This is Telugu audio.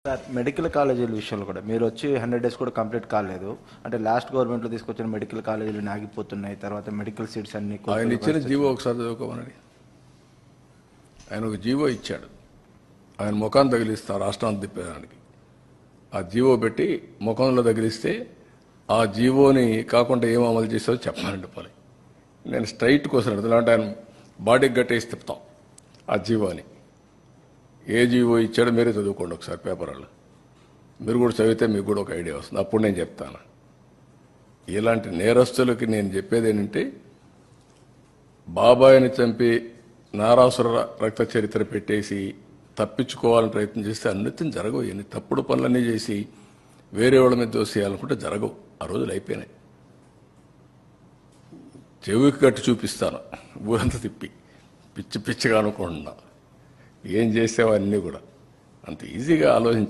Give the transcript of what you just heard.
సార్ మెడికల్ కాలేజీల విషయంలో కూడా మీరు వచ్చి 100 డేస్ కూడా కంప్లీట్ కాలేదు. అంటే లాస్ట్ గవర్నమెంట్లో తీసుకొచ్చిన మెడికల్ కాలేజీలు ఆగిపోతున్నాయి. తర్వాత మెడికల్ సీట్స్ అన్ని ఆయన ఇచ్చిన జీవో ఒకసారి చదువుకోమని. ఆయన ఒక జీవో ఇచ్చాడు, ఆయన ముఖాన్ని తగిలిస్తారు రాష్ట్రాన్ని తిప్పేదానికి. ఆ జీవో పెట్టి ముఖంలో తగిలిస్తే ఆ జీవోని కాకుండా ఏం అమలు చేసావో చెప్పాలండి పని. నేను స్ట్రైట్ కోసం అంటే ఆయన బాడీకి గట్టేసి తిప్పుతాం ఆ జీవోని. ఏ జీవో ఇచ్చాడో మీరే చదువుకోండి ఒకసారి పేపర్లో. మీరు కూడా చదివితే మీకు కూడా ఒక ఐడియా వస్తుంది. అప్పుడు నేను చెప్తాను. ఇలాంటి నేరస్తులకి నేను చెప్పేది ఏంటంటే, బాబాయిని చంపి నారాసుర రక్త చరిత్ర పెట్టేసి తప్పించుకోవాలని ప్రయత్నం చేస్తే అన్నిటిని జరగవు. ఎన్ని తప్పుడు పనులన్నీ చేసి వేరే వాళ్ళ మీద దోసేయాలనుకుంటే జరగవు. ఆ రోజులు అయిపోయినాయి. చెవికి కట్టి చూపిస్తాను ఊరంతా తిప్పి, పిచ్చి పిచ్చిగా అనుకుంటున్నా ఏం చేసావన్నీ కూడా. అంత ఈజీగా ఆలోచించాలి.